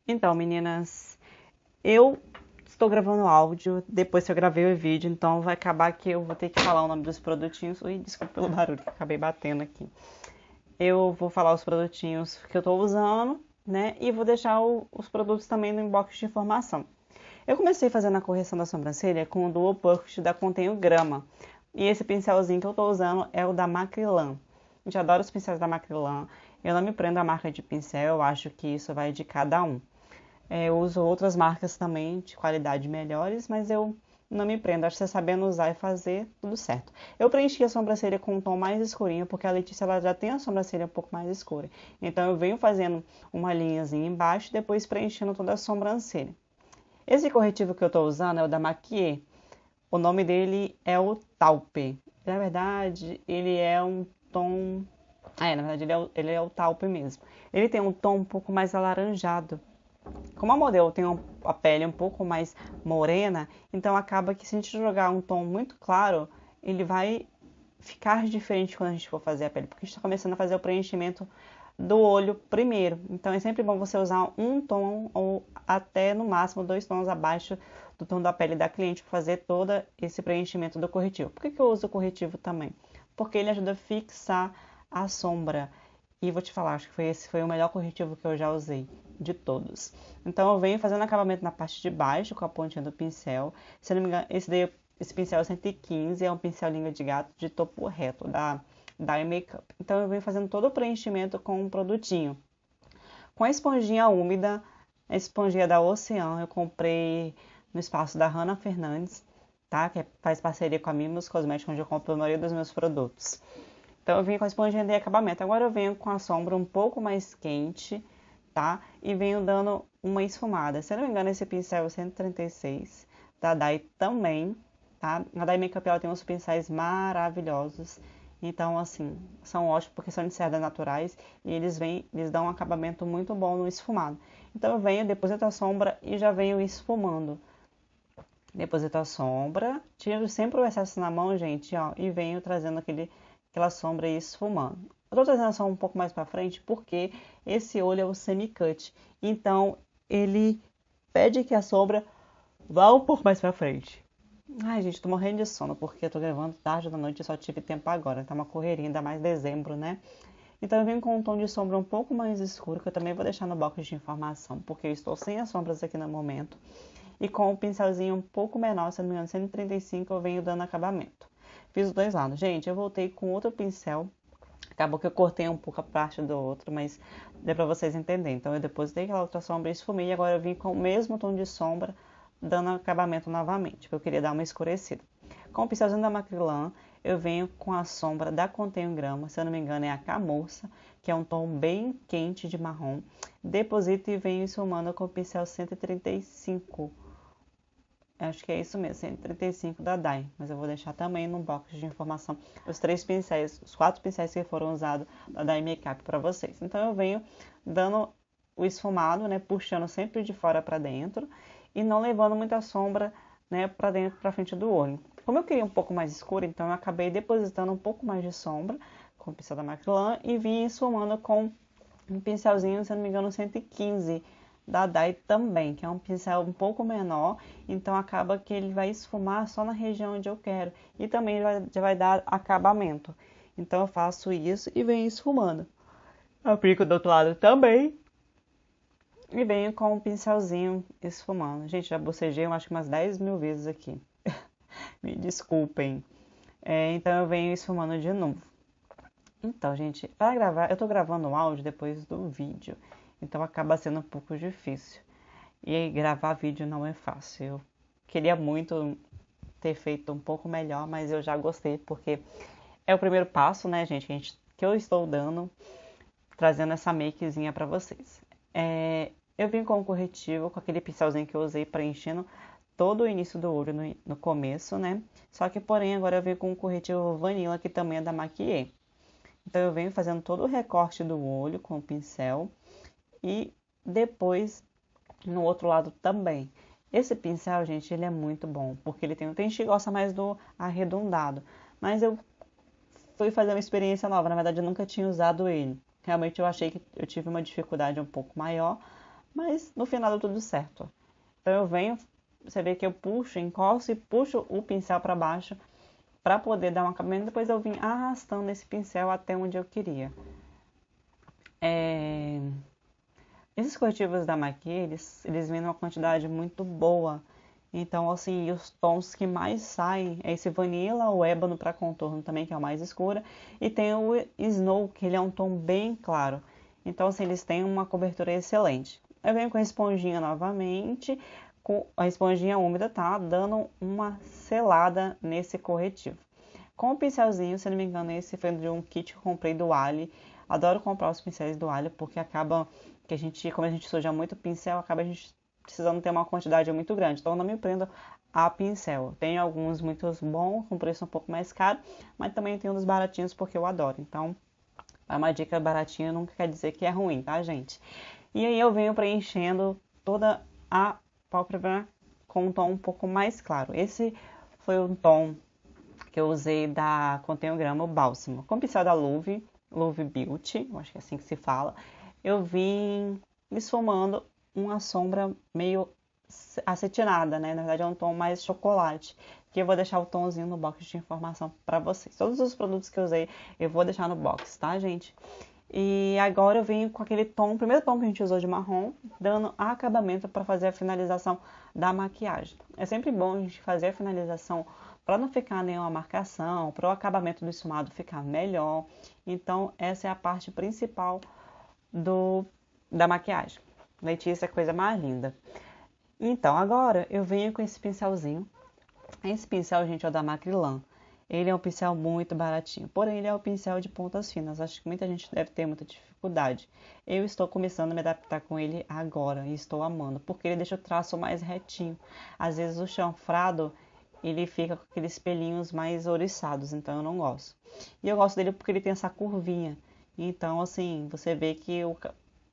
Então, meninas, eu estou gravando áudio depois que eu gravei o vídeo, então vai acabar que eu vou ter que falar o nome dos produtinhos. Ui, desculpa pelo barulho que eu acabei batendo aqui. Eu vou falar os produtinhos que eu estou usando, né? E vou deixar os produtos também no inbox de informação. Eu comecei fazendo a correção da sobrancelha com o Dual Purchase da Contenho Grama. E esse pincelzinho que eu estou usando é o da Macrilan. Eu adoro os pincéis da Macrilan. Eu não me prendo a marca de pincel, eu acho que isso vai de cada um. Eu uso outras marcas também de qualidade melhores, mas eu não me prendo. Acho que você sabendo usar e fazer, tudo certo. Eu preenchi a sobrancelha com um tom mais escurinho, porque a Letícia ela já tem a sobrancelha um pouco mais escura. Então eu venho fazendo uma linhazinha embaixo e depois preenchendo toda a sobrancelha. Esse corretivo que eu estou usando é o da Maquier. O nome dele é o Taupe. Na verdade, ele é um tom... na verdade, ele é o Taupe mesmo. Ele tem um tom um pouco mais alaranjado. Como a modelo tem a pele um pouco mais morena, então acaba que se a gente jogar um tom muito claro, ele vai ficar diferente quando a gente for fazer a pele, porque a gente está começando a fazer o preenchimento do olho primeiro. Então é sempre bom você usar um tom ou até no máximo 2 tons abaixo do tom da pele da cliente para fazer todo esse preenchimento do corretivo. Por que eu uso o corretivo também? Porque ele ajuda a fixar a sombra. E vou te falar, acho que esse foi o melhor corretivo que eu já usei de todos. Então eu venho fazendo acabamento na parte de baixo com a pontinha do pincel. Se eu não me engano, esse pincel é 115, é um pincel língua de gato de topo reto da Makeup. Então eu venho fazendo todo o preenchimento com um produtinho. Com a esponjinha úmida, a esponjinha da Ocean, eu comprei no espaço da Hannah Fernandes, tá? Que faz parceria com a Mimos Cosméticos, onde eu compro a maioria dos meus produtos. Então eu vim com a esponjinha de acabamento. Agora eu venho com a sombra um pouco mais quente, tá? E venho dando uma esfumada. Se eu não me engano, esse pincel é o 136 da Dai também, tá? A Dai Makeup ela tem uns pincéis maravilhosos. Então, assim, são ótimos porque são de cerdas naturais e eles dão um acabamento muito bom no esfumado. Então eu venho, deposito a sombra e já venho esfumando. Deposito a sombra, tiro sempre o excesso na mão, gente, ó, e venho trazendo aquela sombra e esfumando. Eu tô trazendo só um pouco mais pra frente porque esse olho é o semi-cut, então ele pede que a sombra vá um pouco mais pra frente. Ai, gente, tô morrendo de sono porque eu tô gravando tarde da noite e só tive tempo agora, tá uma correria, ainda mais dezembro, né? Então eu venho com um tom de sombra um pouco mais escuro, que eu também vou deixar no box de informação, porque eu estou sem as sombras aqui no momento. E com um pincelzinho um pouco menor, se não me engano, 135, eu venho dando acabamento. Fiz os dois lados. Gente, eu voltei com outro pincel. Acabou que eu cortei um pouco a parte do outro, mas deu pra vocês entenderem. Então eu depositei aquela outra sombra e esfumei. E agora eu vim com o mesmo tom de sombra, dando acabamento novamente, porque eu queria dar uma escurecida. Com o pincelzinho da Macrilan, eu venho com a sombra da Contenho Grama, se eu não me engano é a Camurça, que é um tom bem quente de marrom. Deposito e venho esfumando com o pincel 135. Acho que é isso mesmo, 135 da Dai, mas eu vou deixar também no box de informação os 3 pincéis, os 4 pincéis que foram usados da Dai Makeup para vocês. Então eu venho dando o esfumado, né, puxando sempre de fora para dentro e não levando muita sombra, né, para dentro, para frente do olho. Como eu queria um pouco mais escuro, então eu acabei depositando um pouco mais de sombra com o pincel da Macrylan e vim esfumando com um pincelzinho, se não me engano, 115 da Dai também, que é um pincel um pouco menor, então acaba que ele vai esfumar só na região onde eu quero e também já vai dar acabamento. Então eu faço isso e venho esfumando. Aplico do outro lado também e venho com um pincelzinho esfumando. Gente, já bocejei eu acho que umas 10 mil vezes aqui. Me desculpem. Então eu venho esfumando de novo. Então, gente, para gravar, eu tô gravando o áudio depois do vídeo, então acaba sendo um pouco difícil. E aí, gravar vídeo não é fácil. Eu queria muito ter feito um pouco melhor, mas eu já gostei, porque é o primeiro passo, né, gente, que eu estou dando, trazendo essa makezinha pra vocês. Eu vim com o corretivo, com aquele pincelzinho que eu usei preenchendo todo o início do olho no começo, né? Só que, porém, agora eu vim com o corretivo Vanilla, que também é da Maquier. Então eu venho fazendo todo o recorte do olho com o pincel e depois no outro lado também. Esse pincel, gente, ele é muito bom, porque tem gente que gosta mais do arredondado, mas eu fui fazer uma experiência nova, na verdade eu nunca tinha usado ele. Realmente eu achei que eu tive uma dificuldade um pouco maior, mas no final deu tudo certo. Então eu venho, você vê que eu puxo, encosto e puxo o pincel para baixo para poder dar um acabamento. Depois eu vim arrastando esse pincel até onde eu queria. Esses corretivos da Maqui, eles vêm numa quantidade muito boa. Então, assim, os tons que mais saem é esse Vanilla, o Ébano para contorno também, que é o mais escuro. E tem o Snow, que ele é um tom bem claro. Então, assim, eles têm uma cobertura excelente. Eu venho com a esponjinha novamente, com a esponjinha úmida, tá? Dando uma selada nesse corretivo. Com o pincelzinho, se não me engano, esse foi de um kit que eu comprei do Ali. Adoro comprar os pincéis do Ali, porque acaba que como a gente suja muito pincel, acaba a gente precisando ter uma quantidade muito grande. Então, eu não me prendo a pincel. Tem alguns muito bons, com preço um pouco mais caro, mas também tem uns baratinhos porque eu adoro. Então, é uma dica baratinha, não quer dizer que é ruim, tá, gente? E aí eu venho preenchendo toda a pálpebra com um tom um pouco mais claro. Esse foi um tom que eu usei da Contém um Grama, o Bálsamo. Com o pincel da Luve Beauty, eu acho que é assim que se fala, eu vim esfumando uma sombra meio acetinada, né? Na verdade é um tom mais chocolate, que eu vou deixar o tomzinho no box de informação para vocês. Todos os produtos que eu usei eu vou deixar no box, tá, gente? E agora eu venho com aquele tom, o primeiro tom que a gente usou de marrom, dando acabamento para fazer a finalização da maquiagem. É sempre bom a gente fazer a finalização para não ficar nenhuma marcação, para o acabamento do esfumado ficar melhor. Então, essa é a parte principal da maquiagem. Letícia, coisa mais linda. Então, agora eu venho com esse pincelzinho. Esse pincel, gente, é o da Macrilan. Ele é um pincel muito baratinho, porém ele é um pincel de pontas finas. Acho que muita gente deve ter muita dificuldade. Eu estou começando a me adaptar com ele agora e estou amando, porque ele deixa o traço mais retinho. Às vezes o chanfrado, ele fica com aqueles pelinhos mais ouriçados, então eu não gosto. E eu gosto dele porque ele tem essa curvinha. Então, assim, você vê que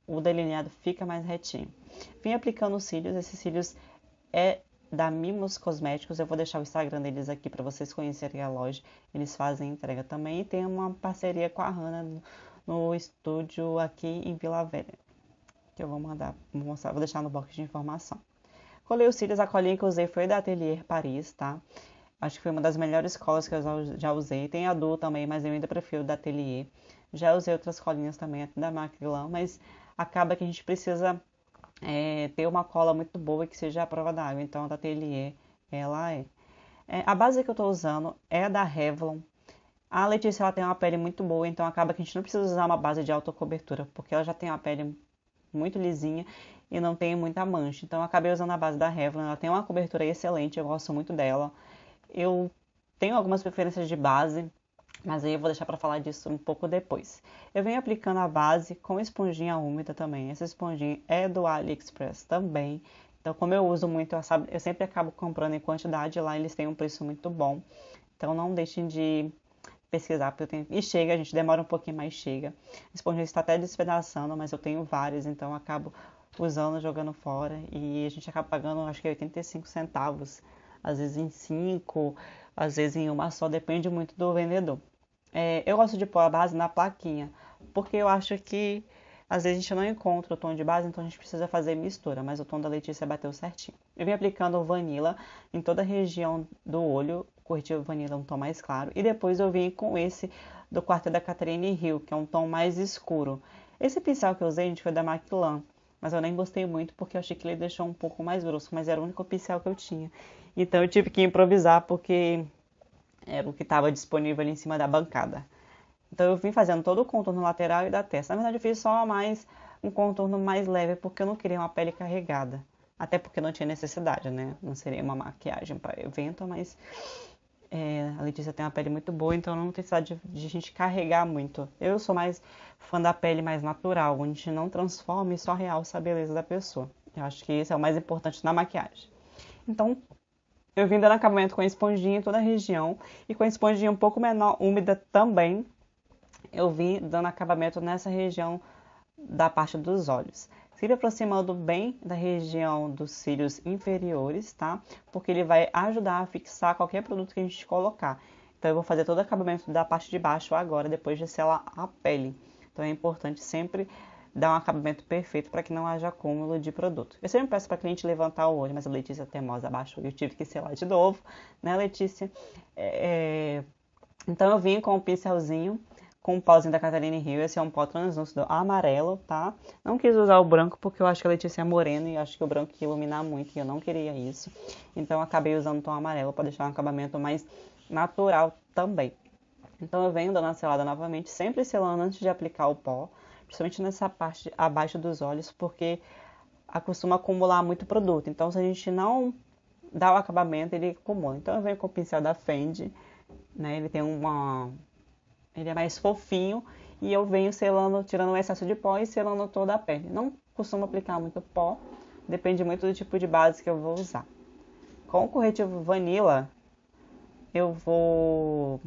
o delineado fica mais retinho. Vim aplicando os cílios. Esses cílios é da Mimos Cosméticos. Eu vou deixar o Instagram deles aqui para vocês conhecerem a loja. Eles fazem entrega também. E tem uma parceria com a Hanna no estúdio aqui em Vila Velha, que eu vou mostrar, vou deixar no box de informação. Colei os cílios, a colinha que eu usei foi da Atelier Paris, tá? Acho que foi uma das melhores colas que eu já usei. Tem a Du também, mas eu ainda prefiro da Atelier. Já usei outras colinhas também da Macrylan, mas acaba que a gente precisa ter uma cola muito boa e que seja a prova d'água. Então, a da Atelier, ela é. A base que eu estou usando é a da Revlon. A Letícia, ela tem uma pele muito boa, então acaba que a gente não precisa usar uma base de alta cobertura, porque ela já tem uma pele muito lisinha e não tem muita mancha. Então, eu acabei usando a base da Revlon. Ela tem uma cobertura excelente, eu gosto muito dela. Eu tenho algumas preferências de base, mas aí eu vou deixar para falar disso um pouco depois. Eu venho aplicando a base com esponjinha úmida também. Essa esponjinha é do AliExpress também. Então, como eu uso muito, eu sempre acabo comprando em quantidade. Lá eles têm um preço muito bom. Então, não deixem de pesquisar. Porque E chega, a gente demora um pouquinho, mas chega. A esponjinha está até despedaçando, mas eu tenho várias, então eu acabo usando, jogando fora. E a gente acaba pagando, acho que 85 centavos. Às vezes em 5, às vezes em uma só, depende muito do vendedor. Eu gosto de pôr a base na plaquinha, porque eu acho que às vezes a gente não encontra o tom de base, então a gente precisa fazer mistura, mas o tom da Letícia bateu certinho. Eu vim aplicando o Vanilla em toda a região do olho, corretivo Vanilla um tom mais claro, e depois eu vim com esse do quarto da Catherine Hill, que é um tom mais escuro. Esse pincel que eu usei, gente, foi da Macrylan, mas eu nem gostei muito porque eu achei que ele deixou um pouco mais grosso, mas era o único pincel que eu tinha. Então eu tive que improvisar porque era o que estava disponível ali em cima da bancada. Então eu vim fazendo todo o contorno lateral e da testa. Na verdade eu fiz só um contorno mais leve porque eu não queria uma pele carregada. Até porque não tinha necessidade, né? Não seria uma maquiagem para evento, mas a Letícia tem uma pele muito boa, então não tem necessidade de a gente carregar muito. Eu sou mais fã da pele mais natural, onde a gente não transforma e só realça a beleza da pessoa. Eu acho que isso é o mais importante na maquiagem. Então, eu vim dando acabamento com a esponjinha em toda a região e com a esponjinha um pouco menor, úmida também, eu vim dando acabamento nessa região da parte dos olhos. Se aproximando bem da região dos cílios inferiores, tá? Porque ele vai ajudar a fixar qualquer produto que a gente colocar. Então eu vou fazer todo o acabamento da parte de baixo agora, depois de selar a pele. Então é importante sempre dar um acabamento perfeito para que não haja acúmulo de produto. Eu sempre peço para a cliente levantar o olho, mas a Letícia teimosa abaixou e eu tive que selar de novo, né, Letícia? Então eu vim com o pincelzinho, com o pauzinho da Catherine Hill. Esse é um pó translúcido amarelo, tá? Não quis usar o branco porque eu acho que a Letícia é morena e acho que o branco ia iluminar muito e eu não queria isso. Então eu acabei usando o tom amarelo para deixar um acabamento mais natural também. Então eu venho dando a selada novamente, sempre selando antes de aplicar o pó, principalmente nessa parte abaixo dos olhos, porque costuma acumular muito produto. Então se a gente não dá o acabamento, ele acumula. Então eu venho com o pincel da Fendi, né? Ele é mais fofinho e eu venho selando, tirando o excesso de pó e selando toda a pele. Não costumo aplicar muito pó, depende muito do tipo de base que eu vou usar. Com o corretivo Vanilla, eu vou...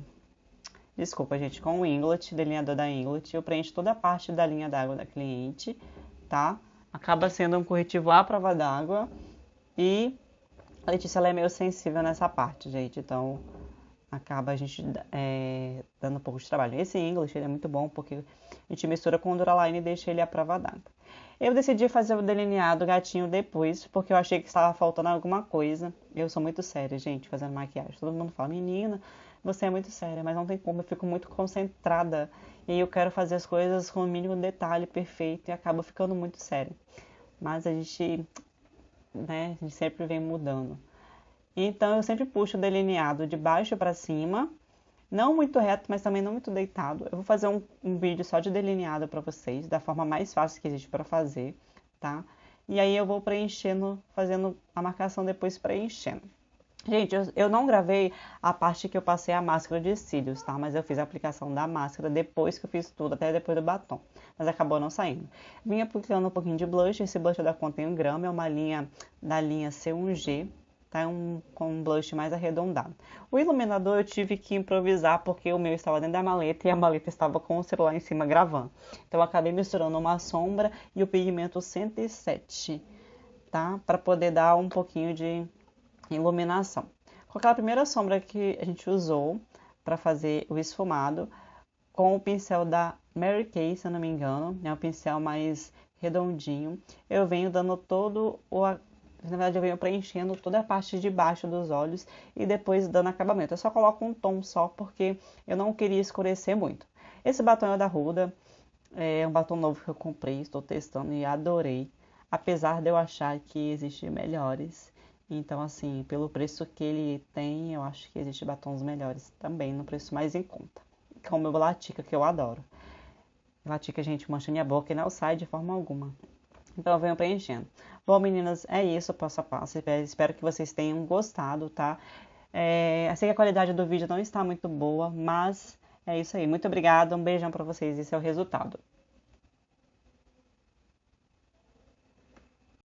Desculpa, gente, com o Inglot, delineador da Inglot, eu preencho toda a parte da linha d'água da cliente, tá? Acaba sendo um corretivo à prova d'água e a Letícia ela é meio sensível nessa parte, gente, então acaba a gente dando um pouco de trabalho. Esse English ele é muito bom porque a gente mistura com o Duraline e deixa ele à prova d'água. Eu decidi fazer o delineado gatinho depois, porque eu achei que estava faltando alguma coisa. Eu sou muito séria, gente, fazendo maquiagem. Todo mundo fala, menina, você é muito séria, mas não tem como, eu fico muito concentrada. E eu quero fazer as coisas com o mínimo detalhe perfeito e acabo ficando muito séria. Mas a gente sempre vem mudando. Então eu sempre puxo o delineado de baixo para cima, não muito reto, mas também não muito deitado. Eu vou fazer um vídeo só de delineado para vocês, da forma mais fácil que existe para fazer, tá? E aí eu vou preenchendo, fazendo a marcação depois preenchendo. Gente, eu não gravei a parte que eu passei a máscara de cílios, tá? Mas eu fiz a aplicação da máscara depois que eu fiz tudo, até depois do batom. Mas acabou não saindo. Vim aplicando um pouquinho de blush. Esse blush é da Conten Grama, é uma linha da linha C1G. Tá? Com um blush mais arredondado. O iluminador eu tive que improvisar porque o meu estava dentro da maleta e a maleta estava com o celular em cima gravando. Então eu acabei misturando uma sombra e o pigmento 107, tá? Para poder dar um pouquinho de iluminação. Com aquela primeira sombra que a gente usou para fazer o esfumado, com o pincel da Mary Kay, se eu não me engano, é um pincel mais redondinho, eu venho dando todo o... Na verdade, eu venho preenchendo toda a parte de baixo dos olhos e depois dando acabamento. Eu só coloco um tom só porque eu não queria escurecer muito. Esse batom é da Huda, é um batom novo que eu comprei, estou testando e adorei. Apesar de eu achar que existem melhores. Então, assim, pelo preço que ele tem, eu acho que existem batons melhores também, no preço mais em conta. Como o Latica, que eu adoro. Latica, gente, mancha minha boca e não sai de forma alguma. Então eu venho preenchendo. Bom, meninas, é isso, passo a passo. Espero que vocês tenham gostado, tá? Eu sei que a qualidade do vídeo não está muito boa, mas é isso aí. Muito obrigada, um beijão pra vocês. Esse é o resultado.